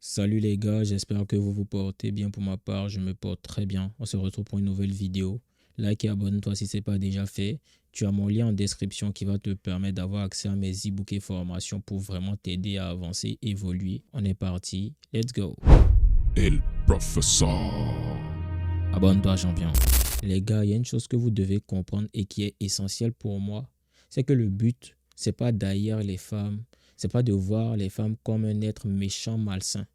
Salut les gars, j'espère que vous vous portez bien. Pour ma part, je me porte très bien. On se retrouve pour une nouvelle vidéo. Like et abonne-toi si ce n'est pas déjà fait. Tu as mon lien en description qui va te permettre d'avoir accès à mes e-books et formations pour vraiment t'aider à avancer, évoluer. On est parti, let's go. El Professeur. Abonne-toi champion. Les gars, il y a une chose que vous devez comprendre et qui est essentielle pour moi. C'est que le but, c'est pas d'haïr les femmes. C'est pas de voir les femmes comme un être méchant, malsain.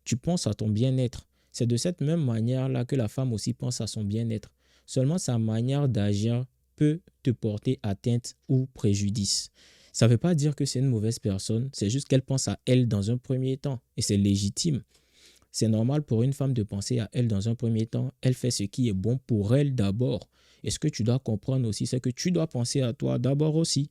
Tu penses à ton bien-être. C'est de cette même manière-là que la femme aussi pense à son bien-être. Seulement sa manière d'agir peut te porter atteinte ou préjudice. Ça ne veut pas dire que c'est une mauvaise personne, c'est juste qu'elle pense à elle dans un premier temps et c'est légitime. C'est normal pour une femme de penser à elle dans un premier temps. Elle fait ce qui est bon pour elle d'abord. Et ce que tu dois comprendre aussi, c'est que tu dois penser à toi d'abord aussi.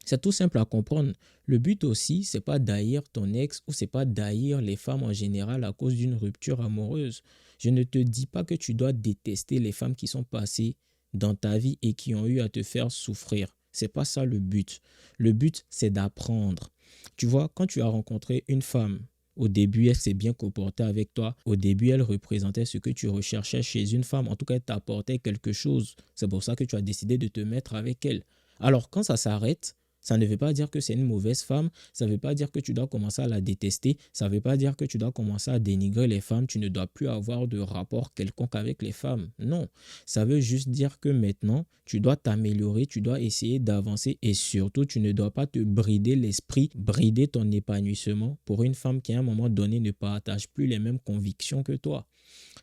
C'est tout simple à comprendre. Le but aussi, c'est pas d'haïr ton ex ou c'est pas d'haïr les femmes en général à cause d'une rupture amoureuse. Je ne te dis pas que tu dois détester les femmes qui sont passées dans ta vie et qui ont eu à te faire souffrir. C'est pas ça le but. Le but, c'est d'apprendre. Tu vois, quand tu as rencontré une femme, au début, elle s'est bien comportée avec toi. Au début, elle représentait ce que tu recherchais chez une femme. En tout cas, elle t'apportait quelque chose. C'est pour ça que tu as décidé de te mettre avec elle. Alors, quand ça s'arrête, ça ne veut pas dire que c'est une mauvaise femme, ça ne veut pas dire que tu dois commencer à la détester, ça ne veut pas dire que tu dois commencer à dénigrer les femmes, tu ne dois plus avoir de rapport quelconque avec les femmes. Non, ça veut juste dire que maintenant, tu dois t'améliorer, tu dois essayer d'avancer et surtout, tu ne dois pas te brider l'esprit, brider ton épanouissement pour une femme qui à un moment donné ne partage plus les mêmes convictions que toi.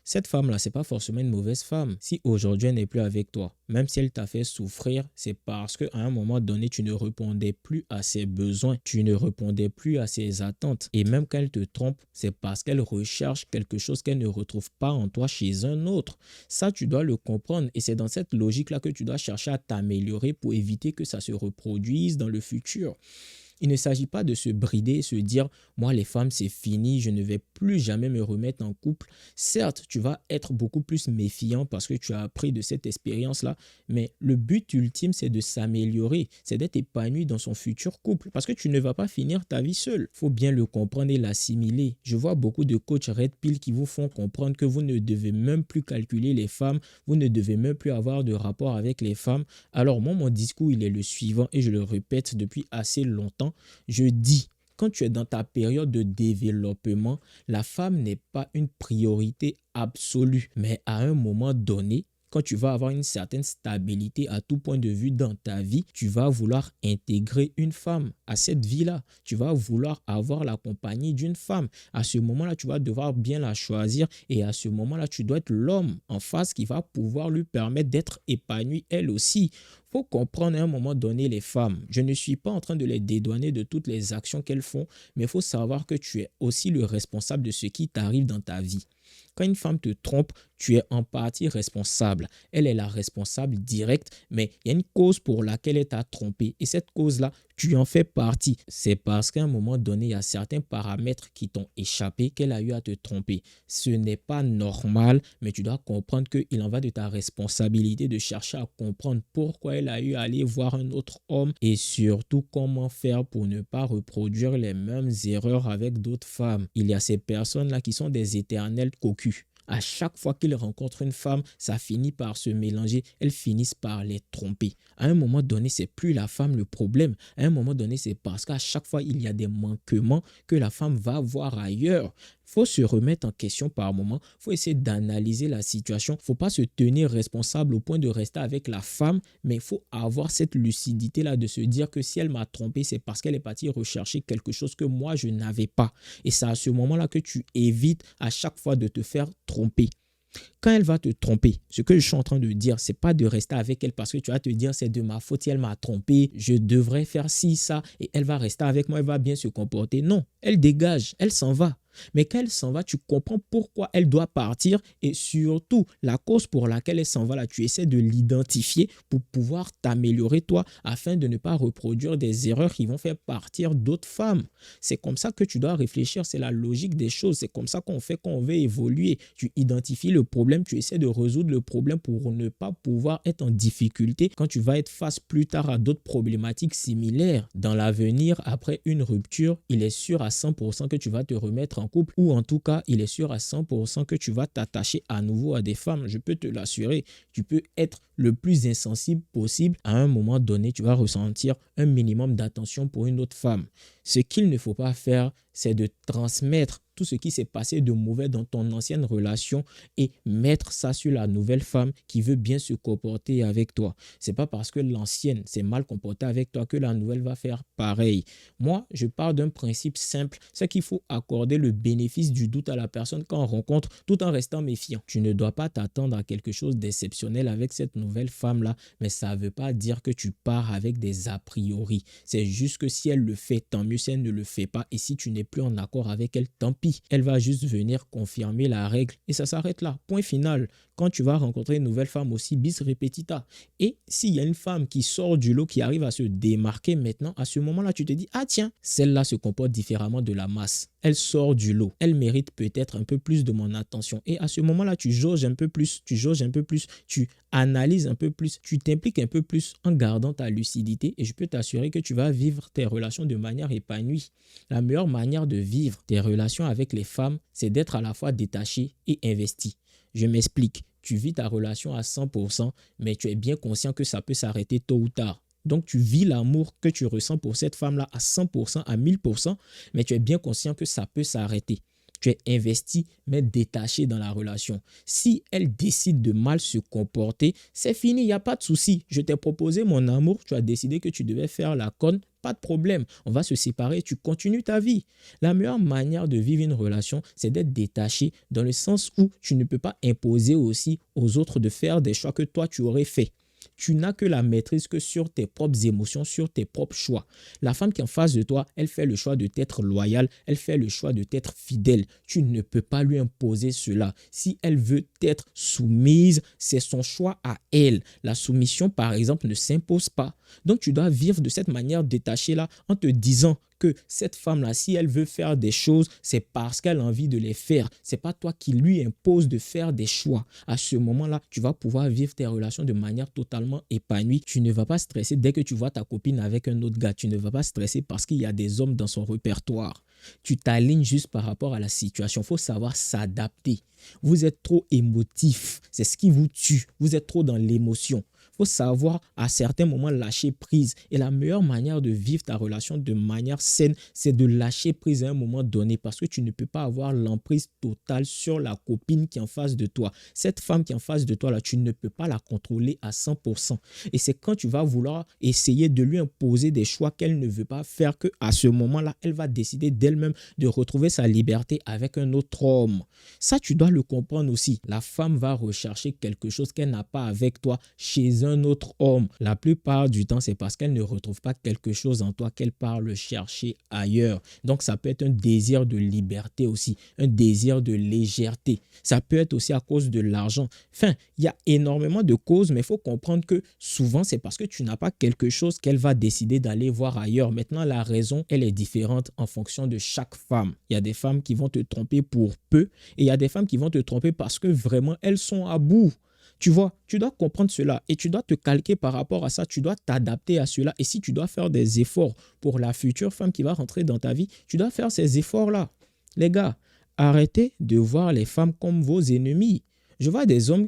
Cette femme-là, ce n'est pas forcément une mauvaise femme. Si aujourd'hui elle n'est plus avec toi, même si elle t'a fait souffrir, c'est parce qu'à un moment donné, tu ne répondais plus à ses besoins, tu ne répondais plus à ses attentes. Et même quand elle te trompe, c'est parce qu'elle recherche quelque chose qu'elle ne retrouve pas en toi chez un autre. Ça, tu dois le comprendre et c'est dans cette logique-là que tu dois chercher à t'améliorer pour éviter que ça se reproduise dans le futur. Il ne s'agit pas de se brider et se dire « moi les femmes c'est fini, je ne vais plus jamais me remettre en couple ». Certes, tu vas être beaucoup plus méfiant parce que tu as appris de cette expérience-là, mais le but ultime c'est de s'améliorer, c'est d'être épanoui dans son futur couple parce que tu ne vas pas finir ta vie seul. Il faut bien le comprendre et l'assimiler. Je vois beaucoup de coachs Red Pill qui vous font comprendre que vous ne devez même plus calculer les femmes, vous ne devez même plus avoir de rapport avec les femmes. Alors moi, mon discours il est le suivant et je le répète depuis assez longtemps. Je dis, quand tu es dans ta période de développement, la femme n'est pas une priorité absolue. Mais à un moment donné, quand tu vas avoir une certaine stabilité à tout point de vue dans ta vie, tu vas vouloir intégrer une femme à cette vie-là. Tu vas vouloir avoir la compagnie d'une femme. À ce moment-là, tu vas devoir bien la choisir et à ce moment-là, tu dois être l'homme en face qui va pouvoir lui permettre d'être épanouie elle aussi. Il faut comprendre à un moment donné les femmes. Je ne suis pas en train de les dédouaner de toutes les actions qu'elles font, mais il faut savoir que tu es aussi le responsable de ce qui t'arrive dans ta vie. Quand une femme te trompe, tu es en partie responsable. Elle est la responsable directe, mais il y a une cause pour laquelle elle t'a trompé. Et cette cause-là, tu en fais partie. C'est parce qu'à un moment donné, il y a certains paramètres qui t'ont échappé qu'elle a eu à te tromper. Ce n'est pas normal, mais tu dois comprendre qu'il en va de ta responsabilité de chercher à comprendre pourquoi elle a eu à aller voir un autre homme et surtout comment faire pour ne pas reproduire les mêmes erreurs avec d'autres femmes. Il y a ces personnes-là qui sont des éternels cocus. À chaque fois qu'ils rencontrent une femme, ça finit par se mélanger. Elles finissent par les tromper. À un moment donné, c'est plus la femme le problème. À un moment donné, c'est parce qu'à chaque fois, il y a des manquements que la femme va voir ailleurs. Il faut se remettre en question par moment. Il faut essayer d'analyser la situation. Il ne faut pas se tenir responsable au point de rester avec la femme, mais il faut avoir cette lucidité-là de se dire que si elle m'a trompé, c'est parce qu'elle est partie rechercher quelque chose que moi, je n'avais pas. Et c'est à ce moment-là que tu évites à chaque fois de te faire tromper. Quand elle va te tromper, ce que je suis en train de dire, c'est pas de rester avec elle parce que tu vas te dire c'est de ma faute si elle m'a trompé, je devrais faire ci, ça, et elle va rester avec moi, elle va bien se comporter. Non, elle dégage, elle s'en va. Mais quand elle s'en va, tu comprends pourquoi elle doit partir et surtout la cause pour laquelle elle s'en va là, tu essaies de l'identifier pour pouvoir t'améliorer toi afin de ne pas reproduire des erreurs qui vont faire partir d'autres femmes. C'est comme ça que tu dois réfléchir, c'est la logique des choses, c'est comme ça qu'on fait quand on veut évoluer. Tu identifies le problème, tu essaies de résoudre le problème pour ne pas pouvoir être en difficulté quand tu vas être face plus tard à d'autres problématiques similaires. Dans l'avenir, après une rupture, il est sûr à 100% que tu vas te remettre en en couple, ou en tout cas, il est sûr à 100% que tu vas t'attacher à nouveau à des femmes. Je peux te l'assurer, tu peux être le plus insensible possible. À un moment donné, tu vas ressentir un minimum d'attention pour une autre femme. Ce qu'il ne faut pas faire, c'est de transmettre tout ce qui s'est passé de mauvais dans ton ancienne relation et mettre ça sur la nouvelle femme qui veut bien se comporter avec toi. C'est pas parce que l'ancienne s'est mal comportée avec toi que la nouvelle va faire pareil. Moi, je pars d'un principe simple, c'est qu'il faut accorder le bénéfice du doute à la personne quand on rencontre tout en restant méfiant. Tu ne dois pas t'attendre à quelque chose d'exceptionnel avec cette nouvelle femme-là, mais ça ne veut pas dire que tu pars avec des a priori. C'est juste que si elle le fait, tant mieux. Si elle ne le fait pas et si tu n'es plus en accord avec elle, tant pis. Elle va juste venir confirmer la règle et ça s'arrête là. Point final. Quand tu vas rencontrer une nouvelle femme aussi, bis repetita. Et s'il y a une femme qui sort du lot, qui arrive à se démarquer maintenant, à ce moment-là, tu te dis, ah tiens, celle-là se comporte différemment de la masse. Elle sort du lot. Elle mérite peut-être un peu plus de mon attention. Et à ce moment-là, tu jauges un peu plus, tu analyses un peu plus, tu t'impliques un peu plus en gardant ta lucidité et je peux t'assurer que tu vas vivre tes relations de manière épanouie. La meilleure manière de vivre tes relations avec les femmes, c'est d'être à la fois détaché et investi. Je m'explique. Tu vis ta relation à 100%, mais tu es bien conscient que ça peut s'arrêter tôt ou tard. Donc, tu vis l'amour que tu ressens pour cette femme-là à 100%, à 1000%, mais tu es bien conscient que ça peut s'arrêter. Tu es investi, mais détaché dans la relation. Si elle décide de mal se comporter, c'est fini, il n'y a pas de souci. Je t'ai proposé mon amour, tu as décidé que tu devais faire la conne, pas de problème. On va se séparer, tu continues ta vie. La meilleure manière de vivre une relation, c'est d'être détaché dans le sens où tu ne peux pas imposer aussi aux autres de faire des choix que toi tu aurais fait. Tu n'as que la maîtrise que sur tes propres émotions, sur tes propres choix. La femme qui est en face de toi, elle fait le choix de t'être loyale, elle fait le choix de t'être fidèle. Tu ne peux pas lui imposer cela. Si elle veut t'être soumise, c'est son choix à elle. La soumission, par exemple, ne s'impose pas. Donc, tu dois vivre de cette manière détachée-là en te disant que cette femme-là, si elle veut faire des choses, c'est parce qu'elle a envie de les faire. Ce n'est pas toi qui lui impose de faire des choix. À ce moment-là, tu vas pouvoir vivre tes relations de manière totalement épanouie. Tu ne vas pas stresser dès que tu vois ta copine avec un autre gars. Tu ne vas pas stresser parce qu'il y a des hommes dans son répertoire. Tu t'alignes juste par rapport à la situation. Il faut savoir s'adapter. Vous êtes trop émotif. C'est ce qui vous tue. Vous êtes trop dans l'émotion. Il faut savoir à certains moments lâcher prise. Et la meilleure manière de vivre ta relation de manière saine, c'est de lâcher prise à un moment donné parce que tu ne peux pas avoir l'emprise totale sur la copine qui est en face de toi. Cette femme qui est en face de toi, là, tu ne peux pas la contrôler à 100%. Et c'est quand tu vas vouloir essayer de lui imposer des choix qu'elle ne veut pas faire qu'à ce moment-là, elle va décider d'elle-même de retrouver sa liberté avec un autre homme. Ça, tu dois le comprendre aussi. La femme va rechercher quelque chose qu'elle n'a pas avec toi chez un autre homme. La plupart du temps, c'est parce qu'elle ne retrouve pas quelque chose en toi qu'elle part le chercher ailleurs. Donc, ça peut être un désir de liberté aussi, un désir de légèreté. Ça peut être aussi à cause de l'argent. Enfin, il y a énormément de causes, mais il faut comprendre que souvent, c'est parce que tu n'as pas quelque chose qu'elle va décider d'aller voir ailleurs. Maintenant, la raison, elle est différente en fonction de chaque femme. Il y a des femmes qui vont te tromper pour peu et il y a des femmes qui vont te tromper parce que vraiment, elles sont à bout. Tu vois, tu dois comprendre cela et tu dois te calquer par rapport à ça. Tu dois t'adapter à cela. Et si tu dois faire des efforts pour la future femme qui va rentrer dans ta vie, tu dois faire ces efforts-là. Les gars, arrêtez de voir les femmes comme vos ennemis. Je vois des hommes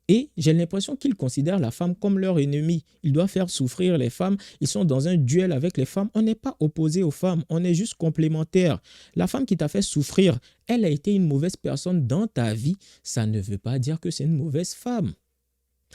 et j'ai l'impression qu'ils considèrent la femme comme leur ennemi. Ils doivent faire souffrir les femmes. Ils sont dans un duel avec les femmes. On n'est pas opposé aux femmes. On est juste complémentaires. La femme qui t'a fait souffrir, elle a été une mauvaise personne dans ta vie. Ça ne veut pas dire que c'est une mauvaise femme.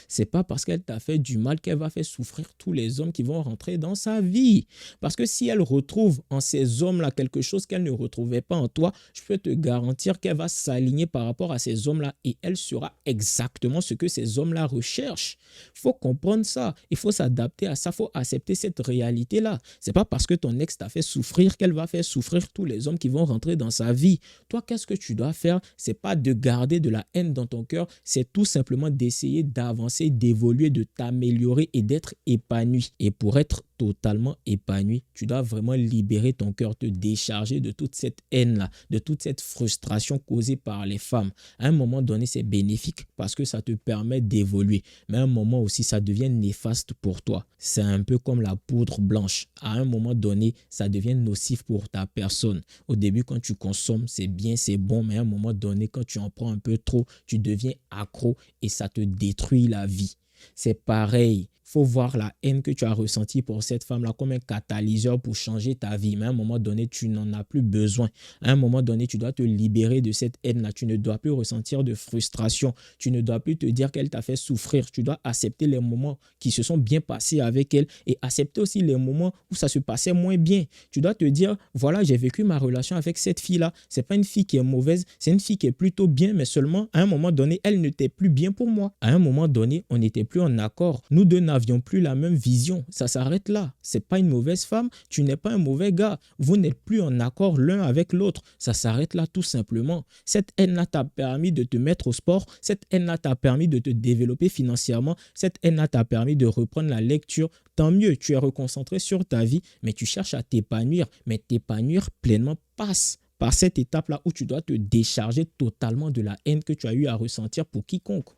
C'est pas parce qu'elle t'a fait du mal qu'elle va faire souffrir tous les hommes qui vont rentrer dans sa vie. Parce que si elle retrouve en ces hommes-là quelque chose qu'elle ne retrouvait pas en toi, je peux te garantir qu'elle va s'aligner par rapport à ces hommes-là et elle sera exactement ce que ces hommes-là recherchent. Il faut comprendre ça. Il faut s'adapter à ça. Il faut accepter cette réalité-là. C'est pas parce que ton ex t'a fait souffrir qu'elle va faire souffrir tous les hommes qui vont rentrer dans sa vie. Toi, qu'est-ce que tu dois faire? C'est pas de garder de la haine dans ton cœur. C'est tout simplement d'essayer d'avancer, d'évoluer, de t'améliorer et d'être épanoui. Et pour être totalement épanoui, tu dois vraiment libérer ton cœur, te décharger de toute cette haine-là, de toute cette frustration causée par les femmes. À un moment donné, c'est bénéfique parce que ça te permet d'évoluer. Mais à un moment aussi, ça devient néfaste pour toi. C'est un peu comme la poudre blanche. À un moment donné, ça devient nocif pour ta personne. Au début, quand tu consommes, c'est bien, c'est bon. Mais à un moment donné, quand tu en prends un peu trop, tu deviens accro et ça te détruit la vie. C'est pareil. Il faut voir la haine que tu as ressentie pour cette femme-là comme un catalyseur pour changer ta vie. Mais à un moment donné, tu n'en as plus besoin. À un moment donné, tu dois te libérer de cette haine-là. Tu ne dois plus ressentir de frustration. Tu ne dois plus te dire qu'elle t'a fait souffrir. Tu dois accepter les moments qui se sont bien passés avec elle et accepter aussi les moments où ça se passait moins bien. Tu dois te dire, voilà, j'ai vécu ma relation avec cette fille-là. Ce n'est pas une fille qui est mauvaise, c'est une fille qui est plutôt bien, mais seulement à un moment donné, elle n'était plus bien pour moi. À un moment donné, on n'était plus en accord. Nous deux n'avions plus la même vision. Ça s'arrête là. C'est pas une mauvaise femme, tu n'es pas un mauvais gars. Vous n'êtes plus en accord l'un avec l'autre. Ça s'arrête là tout simplement. Cette haine-là t'a permis de te mettre au sport. Cette haine-là t'a permis de te développer financièrement. Cette haine-là t'a permis de reprendre la lecture. Tant mieux, tu es reconcentré sur ta vie, mais tu cherches à t'épanouir. Mais t'épanouir pleinement passe par cette étape-là où tu dois te décharger totalement de la haine que tu as eu à ressentir pour quiconque.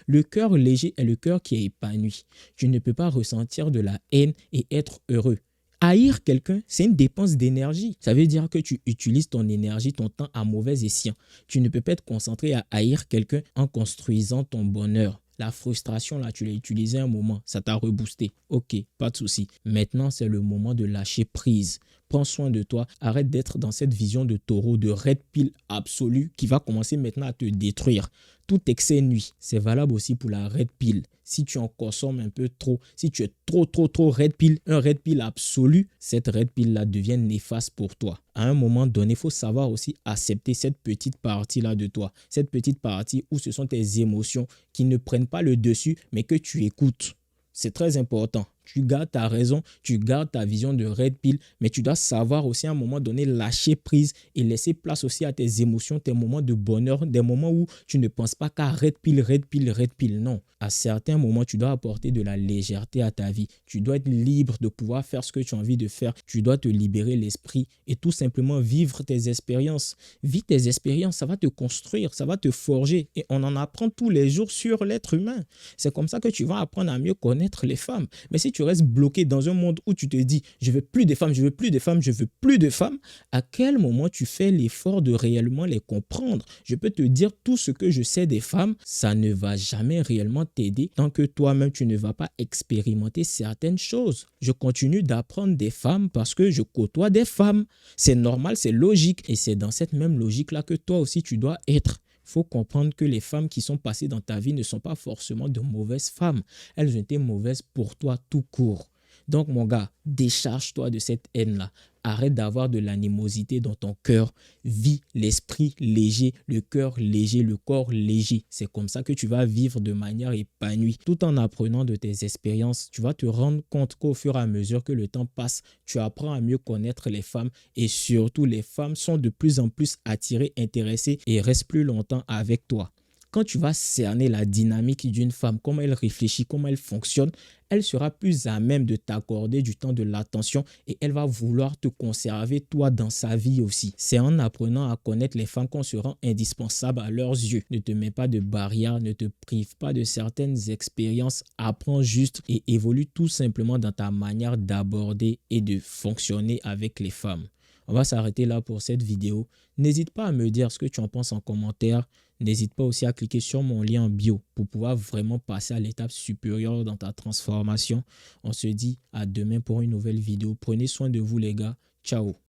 Le cœur léger est le cœur qui est épanoui. Tu ne peux pas ressentir de la haine et être heureux. Haïr quelqu'un, c'est une dépense d'énergie. Ça veut dire que tu utilises ton énergie, ton temps à mauvais escient. Tu ne peux pas être concentré à haïr quelqu'un en construisant ton bonheur. La frustration, là, tu l'as utilisée un moment, ça t'a reboosté. Ok, pas de souci. Maintenant, c'est le moment de lâcher prise. Prends soin de toi. Arrête d'être dans cette vision de taureau, de red pill absolue qui va commencer maintenant à te détruire. Tout excès nuit. C'est valable aussi pour la red pill. Si tu en consommes un peu trop, si tu es trop red pill, un red pill absolu, cette red pill-là devient néfaste pour toi. À un moment donné, il faut savoir aussi accepter cette petite partie-là de toi. Cette petite partie où ce sont tes émotions qui ne prennent pas le dessus, mais que tu écoutes. C'est très important. Tu gardes ta raison, tu gardes ta vision de red pill, mais tu dois savoir aussi à un moment donné lâcher prise et laisser place aussi à tes émotions, tes moments de bonheur, des moments où tu ne penses pas qu'à red pill, red pill, red pill. Non. À certains moments, tu dois apporter de la légèreté à ta vie. Tu dois être libre de pouvoir faire ce que tu as envie de faire. Tu dois te libérer l'esprit et tout simplement vivre tes expériences. Vis tes expériences, ça va te construire, ça va te forger et on en apprend tous les jours sur l'être humain. C'est comme ça que tu vas apprendre à mieux connaître les femmes. Mais si tu restes bloqué dans un monde où tu te dis je veux plus de femmes, je veux plus de femmes, je veux plus de femmes, à quel moment tu fais l'effort de réellement les comprendre? Je peux te dire tout ce que je sais des femmes, ça ne va jamais réellement t'aider tant que toi-même tu ne vas pas expérimenter certaines choses. Je continue d'apprendre des femmes parce que je côtoie des femmes. C'est normal, c'est logique et c'est dans cette même logique-là que toi aussi tu dois être. Il faut comprendre que les femmes qui sont passées dans ta vie ne sont pas forcément de mauvaises femmes. Elles ont été mauvaises pour toi tout court. Donc mon gars, décharge-toi de cette haine-là. Arrête d'avoir de l'animosité dans ton cœur. Vis l'esprit léger, le cœur léger, le corps léger. C'est comme ça que tu vas vivre de manière épanouie. Tout en apprenant de tes expériences, tu vas te rendre compte qu'au fur et à mesure que le temps passe, tu apprends à mieux connaître les femmes et surtout les femmes sont de plus en plus attirées, intéressées et restent plus longtemps avec toi. Quand tu vas cerner la dynamique d'une femme, comment elle réfléchit, comment elle fonctionne, elle sera plus à même de t'accorder du temps, de l'attention et elle va vouloir te conserver toi dans sa vie aussi. C'est en apprenant à connaître les femmes qu'on se rend indispensable à leurs yeux. Ne te mets pas de barrières, ne te prive pas de certaines expériences, apprends juste et évolue tout simplement dans ta manière d'aborder et de fonctionner avec les femmes. On va s'arrêter là pour cette vidéo. N'hésite pas à me dire ce que tu en penses en commentaire. N'hésite pas aussi à cliquer sur mon lien en bio pour pouvoir vraiment passer à l'étape supérieure dans ta transformation. On se dit à demain pour une nouvelle vidéo. Prenez soin de vous les gars. Ciao.